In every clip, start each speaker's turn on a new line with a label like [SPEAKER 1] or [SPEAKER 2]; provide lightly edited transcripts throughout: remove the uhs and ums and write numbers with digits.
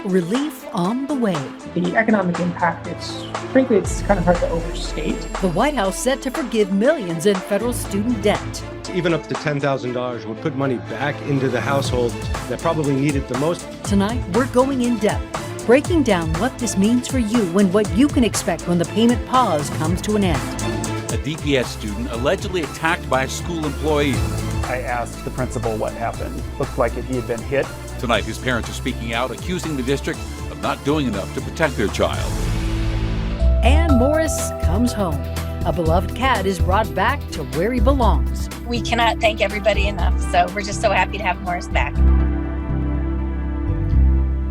[SPEAKER 1] Relief on the way.
[SPEAKER 2] The economic impact, frankly, it's kind of hard to overstate.
[SPEAKER 1] The White House set to forgive millions in federal student debt.
[SPEAKER 3] Even up to $10,000 would put money back into the households that probably need it the most.
[SPEAKER 1] Tonight, we're going in depth, breaking down what this means for you and what you can expect when the payment pause comes to an end.
[SPEAKER 4] A DPS student allegedly attacked by a school employee.
[SPEAKER 5] I asked the principal what happened. Looked like he had been hit.
[SPEAKER 4] Tonight, his parents are speaking out, accusing the district of not doing enough to protect their child.
[SPEAKER 1] And Morris comes home. A beloved cat is brought back to where he belongs.
[SPEAKER 6] We cannot thank everybody enough, so we're just so happy to have Morris back.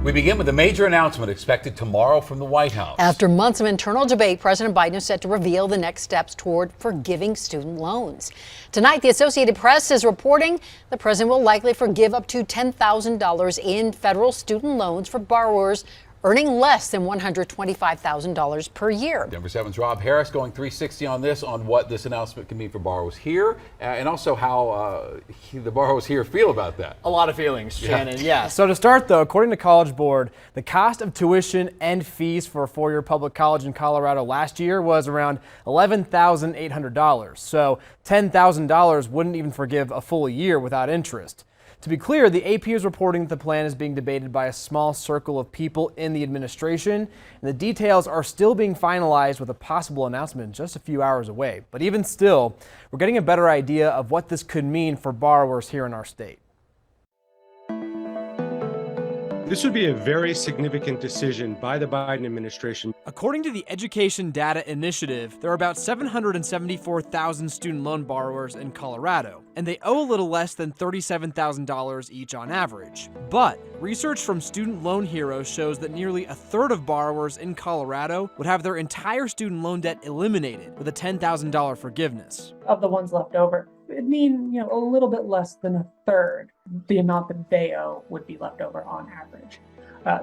[SPEAKER 4] We begin with a major announcement expected tomorrow from the White House.
[SPEAKER 1] After months of internal debate, President Biden is set to reveal the next steps toward forgiving student loans. Tonight, the Associated Press is reporting the president will likely forgive up to $10,000 in federal student loans for borrowers earning less than $125,000 per year.
[SPEAKER 4] Denver 7's Rob Harris going 360 on this, on what this announcement can mean for borrowers here, and also how the borrowers here feel about that.
[SPEAKER 7] A lot of feelings, Shannon. Yeah. So to start, though, according to College Board, the cost of tuition and fees for a four-year public college in Colorado last year was around $11,800. So $10,000 wouldn't even forgive a full year without interest. To be clear, the AP is reporting that the plan is being debated by a small circle of people in the administration, and the details are still being finalized with a possible announcement just a few hours away. But even still, we're getting a better idea of what this could mean for borrowers here in our state.
[SPEAKER 3] This would be a very significant decision by the Biden administration.
[SPEAKER 7] According to the Education Data Initiative, there are about 774,000 student loan borrowers in Colorado, and they owe a little less than $37,000 each on average. But research from Student Loan Heroes shows that nearly a third of borrowers in Colorado would have their entire student loan debt eliminated with a $10,000 forgiveness.
[SPEAKER 2] Of the ones left over, it'd mean, a little bit less than a third the amount that they owe would be left over on average.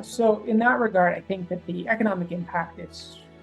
[SPEAKER 2] So in that regard, I think that the economic impact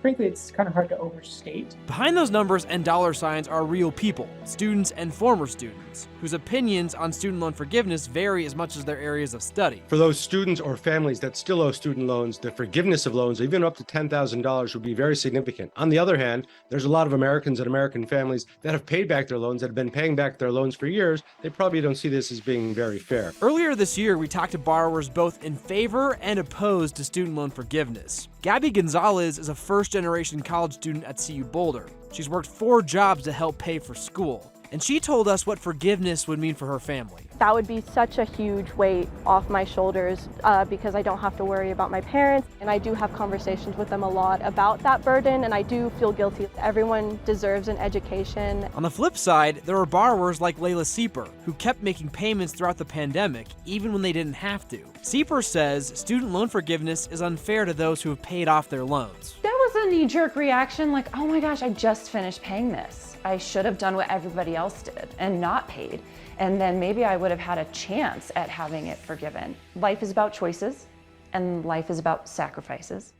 [SPEAKER 2] frankly, it's kind of hard to overstate.
[SPEAKER 7] Behind those numbers and dollar signs are real people, students and former students, whose opinions on student loan forgiveness vary as much as their areas of study.
[SPEAKER 3] For those students or families that still owe student loans, the forgiveness of loans, even up to $10,000, would be very significant. On the other hand, there's a lot of Americans and American families that have paid back their loans, that have been paying back their loans for years. They probably don't see this as being very fair.
[SPEAKER 7] Earlier this year, we talked to borrowers both in favor and opposed to student loan forgiveness. Gabby Gonzalez is a first-generation college student at CU Boulder. She's worked 4 jobs to help pay for school, and she told us what forgiveness would mean for her family.
[SPEAKER 8] That would be such a huge weight off my shoulders because I don't have to worry about my parents, and I do have conversations with them a lot about that burden, and I do feel guilty. Everyone deserves an education.
[SPEAKER 7] On the flip side, there are borrowers like Layla Sieper, who kept making payments throughout the pandemic, even when they didn't have to. Sieper says student loan forgiveness is unfair to those who have paid off their loans.
[SPEAKER 9] There was a knee-jerk reaction like, oh my gosh, I just finished paying this. I should have done what everybody else did and not paid. And then maybe I would have had a chance at having it forgiven. Life is about choices, and life is about sacrifices.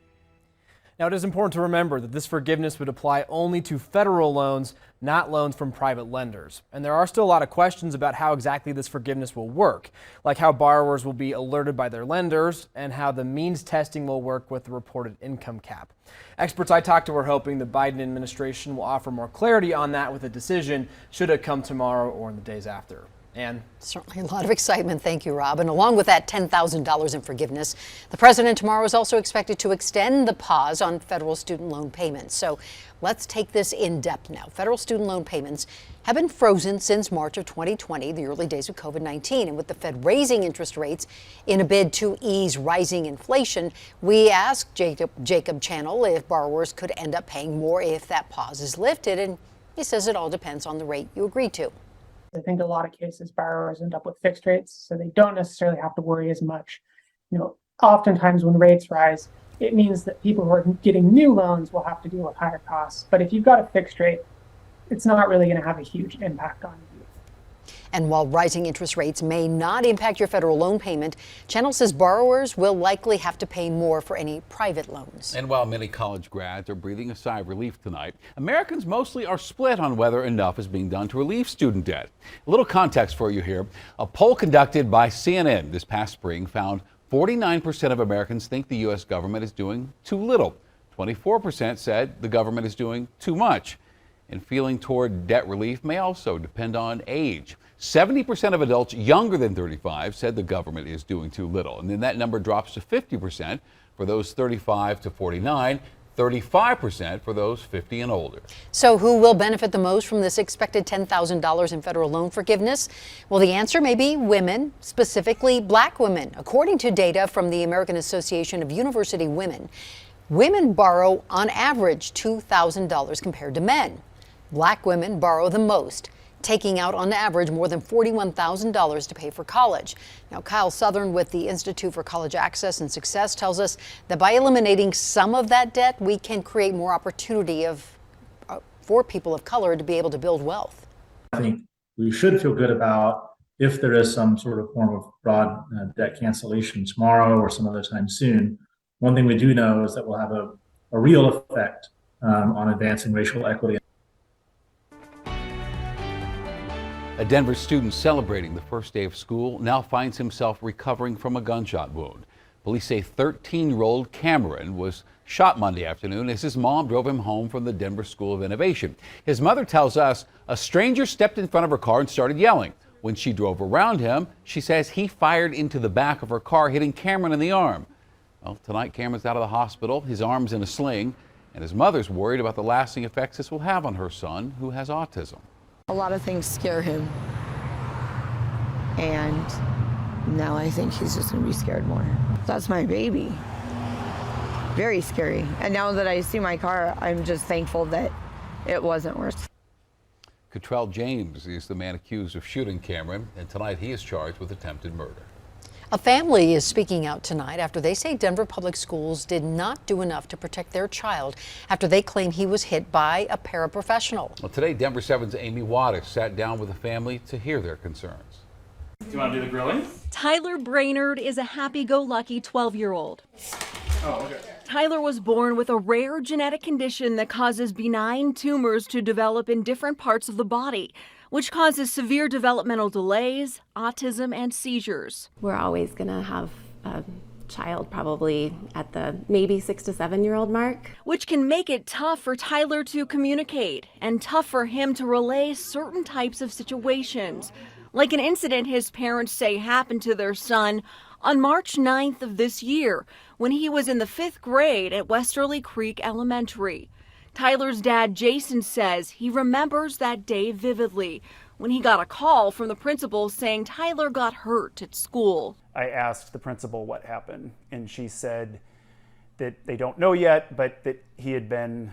[SPEAKER 7] Now, it is important to remember that this forgiveness would apply only to federal loans, not loans from private lenders. And there are still a lot of questions about how exactly this forgiveness will work, like how borrowers will be alerted by their lenders and how the means testing will work with the reported income cap. Experts I talked to are hoping the Biden administration will offer more clarity on that with a decision should it come tomorrow or in the days after. And
[SPEAKER 1] certainly a lot of excitement. Thank you, Rob. And along with that $10,000 in forgiveness, the president tomorrow is also expected to extend the pause on federal student loan payments. So let's take this in depth now. Federal student loan payments have been frozen since March of 2020, the early days of COVID-19. And with the Fed raising interest rates in a bid to ease rising inflation, we asked Jacob Channel if borrowers could end up paying more if that pause is lifted. And he says it all depends on the rate you agree to.
[SPEAKER 2] I think a lot of cases borrowers end up with fixed rates, so they don't necessarily have to worry as much. Oftentimes when rates rise, it means that people who are getting new loans will have to deal with higher costs. But if you've got a fixed rate, it's not really going to have a huge impact on you.
[SPEAKER 1] And while rising interest rates may not impact your federal loan payment, Channel says borrowers will likely have to pay more for any private loans.
[SPEAKER 4] And while many college grads are breathing a sigh of relief tonight, Americans mostly are split on whether enough is being done to relieve student debt. A little context for you here. A poll conducted by CNN this past spring found 49% of Americans think the U.S. government is doing too little. 24% said the government is doing too much. And feeling toward debt relief may also depend on age. 70% of adults younger than 35 said the government is doing too little. And then that number drops to 50% for those 35 to 49, 35% for those 50 and older.
[SPEAKER 1] So who will benefit the most from this expected $10,000 in federal loan forgiveness? Well, the answer may be women, specifically black women. According to data from the American Association of University Women, women borrow on average $2,000 compared to men. Black women borrow the most, taking out on average more than $41,000 to pay for college. Now, Kyle Southern with the Institute for College Access and Success tells us that by eliminating some of that debt, we can create more opportunity for people of color to be able to build wealth.
[SPEAKER 10] I think we should feel good about if there is some sort of form of broad debt cancellation tomorrow or some other time soon. One thing we do know is that we'll have a real effect on advancing racial equity.
[SPEAKER 4] A Denver student celebrating the first day of school now finds himself recovering from a gunshot wound. Police say 13-year-old Cameron was shot Monday afternoon as his mom drove him home from the Denver School of Innovation. His mother tells us a stranger stepped in front of her car and started yelling. When she drove around him, she says he fired into the back of her car, hitting Cameron in the arm. Well, tonight Cameron's out of the hospital, his arm's in a sling, and his mother's worried about the lasting effects this will have on her son, who has autism.
[SPEAKER 11] A lot of things scare him, and now I think he's just gonna be scared more. That's my baby. Very scary. And now that I see my car, I'm just thankful that it wasn't worse.
[SPEAKER 4] Cottrell James is the man accused of shooting Cameron, and tonight he is charged with attempted murder.
[SPEAKER 1] A family is speaking out tonight after they say Denver Public Schools did not do enough to protect their child after they claim he was hit by a paraprofessional.
[SPEAKER 4] Well, today, Denver 7's Amy Wattis sat down with the family to hear their concerns.
[SPEAKER 5] Do you want to do the grilling?
[SPEAKER 12] Tyler Brainerd is a happy-go-lucky 12-year-old.
[SPEAKER 5] Oh, okay.
[SPEAKER 12] Tyler was born with a rare genetic condition that causes benign tumors to develop in different parts of the body, which causes severe developmental delays, autism, and seizures.
[SPEAKER 13] We're always going to have a child probably at the maybe 6 to 7 year old mark.
[SPEAKER 12] Which can make it tough for Tyler to communicate and tough for him to relay certain types of situations, like an incident his parents say happened to their son on March 9th of this year when he was in the 5th grade at Westerly Creek Elementary. Tyler's dad, Jason, says he remembers that day vividly when he got a call from the principal saying Tyler got hurt at school.
[SPEAKER 5] I asked the principal what happened, and she said that they don't know yet, but that he had been,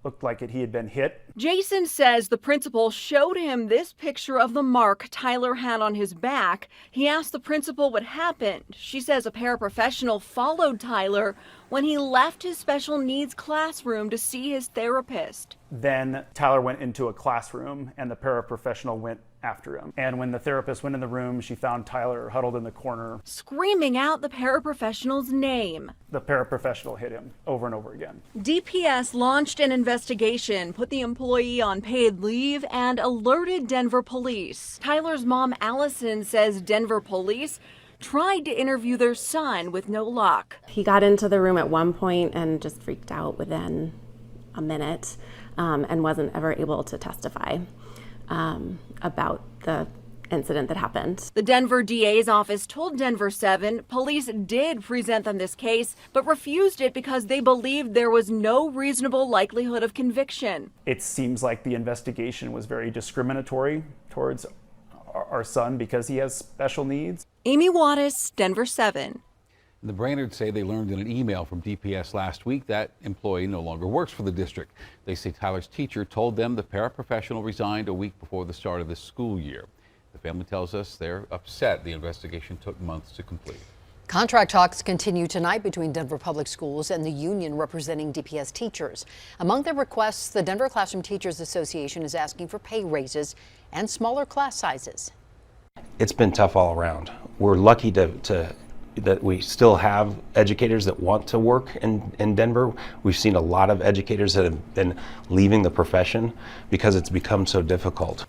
[SPEAKER 5] looked like he had been hit.
[SPEAKER 12] Jason says the principal showed him this picture of the mark Tyler had on his back. He asked the principal what happened. She says a paraprofessional followed Tyler when he left his special needs classroom to see his therapist.
[SPEAKER 5] Then Tyler went into a classroom and the paraprofessional went after him. And when the therapist went in the room, she found Tyler huddled in the corner,
[SPEAKER 12] screaming out the paraprofessional's name.
[SPEAKER 5] The paraprofessional hit him over and over again.
[SPEAKER 12] DPS launched an investigation, put the employee on paid leave, and alerted Denver police. Tyler's mom, Allison, says Denver police tried to interview their son with no luck.
[SPEAKER 13] He got into the room at one point and just freaked out within a minute and wasn't ever able to testify about the incident that happened.
[SPEAKER 12] The Denver DA's office told Denver 7 police did present them this case, but refused it because they believed there was no reasonable likelihood of conviction.
[SPEAKER 5] It seems like the investigation was very discriminatory towards our son because he has special needs.
[SPEAKER 12] Amy Wattis, Denver 7.
[SPEAKER 4] The Brainards say they learned in an email from DPS last week that employee no longer works for the district. They say Tyler's teacher told them the paraprofessional resigned a week before the start of the school year. The family tells us they're upset the investigation took months to complete.
[SPEAKER 1] Contract talks continue tonight between Denver Public Schools and the union representing DPS teachers. Among their requests, the Denver Classroom Teachers Association is asking for pay raises and smaller class sizes.
[SPEAKER 14] It's been tough all around. We're lucky that we still have educators that want to work in Denver. We've seen a lot of educators that have been leaving the profession because it's become so difficult.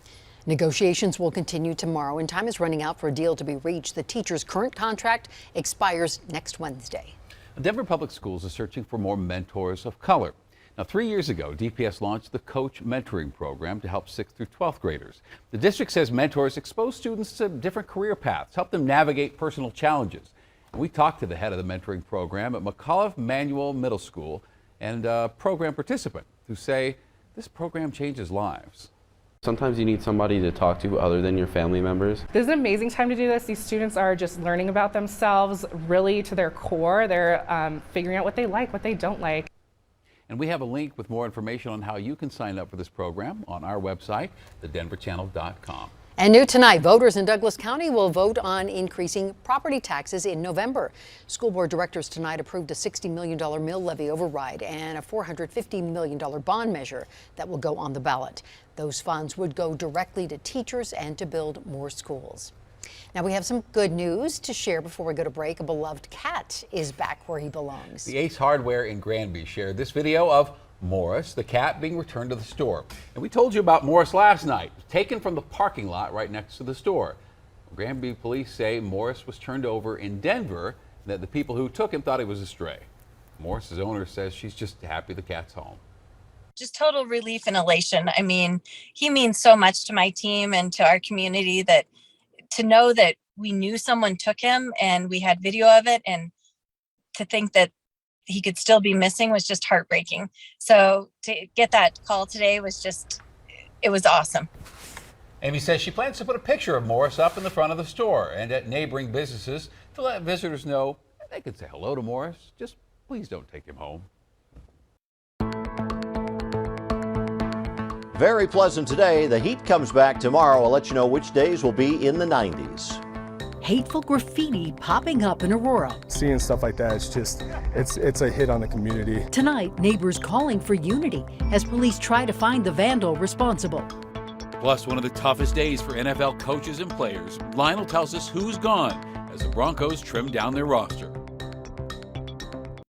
[SPEAKER 1] Negotiations will continue tomorrow, and time is running out for a deal to be reached. The teacher's current contract expires next Wednesday.
[SPEAKER 4] Denver Public Schools is searching for more mentors of color. Now, 3 years ago, DPS launched the Coach Mentoring Program to help 6th through 12th graders. The district says mentors expose students to different career paths, help them navigate personal challenges. We talked to the head of the mentoring program at McAuliffe Manual Middle School and a program participant who say this program changes lives.
[SPEAKER 15] Sometimes you need somebody to talk to other than your family members.
[SPEAKER 16] This is an amazing time to do this. These students are just learning about themselves really to their core. They're figuring out what they like, what they don't like.
[SPEAKER 4] And we have a link with more information on how you can sign up for this program on our website, thedenverchannel.com.
[SPEAKER 1] And new tonight, voters in Douglas County will vote on increasing property taxes in November. School board directors tonight approved a $60 million mill levy override and a $450 million bond measure that will go on the ballot. Those funds would go directly to teachers and to build more schools. Now we have some good news to share before we go to break. A beloved cat is back where he belongs.
[SPEAKER 4] The Ace Hardware in Granby shared this video of Morris, the cat, being returned to the store. And we told you about Morris last night, taken from the parking lot right next to the store. Granby police say Morris was turned over in Denver, and that the people who took him thought he was a stray. Morris's owner says she's just happy the cat's home.
[SPEAKER 6] Just total relief and elation. I mean, he means so much to my team and to our community, that to know that we knew someone took him and we had video of it, and to think that he could still be missing was just heartbreaking. So to get that call today was just, it was awesome.
[SPEAKER 4] Amy says she plans to put a picture of Morris up in the front of the store and at neighboring businesses to let visitors know they can say hello to Morris. Just please don't take him home.
[SPEAKER 17] Very pleasant today. The heat comes back tomorrow. I'll let you know which days will be in the 90s.
[SPEAKER 18] Hateful graffiti popping up in Aurora.
[SPEAKER 7] Seeing stuff like that, it's a hit on the community.
[SPEAKER 18] Tonight, neighbors calling for unity as police try to find the vandal responsible.
[SPEAKER 19] Plus, one of the toughest days for NFL coaches and players. Lionel tells us who's gone as the Broncos trim down their roster.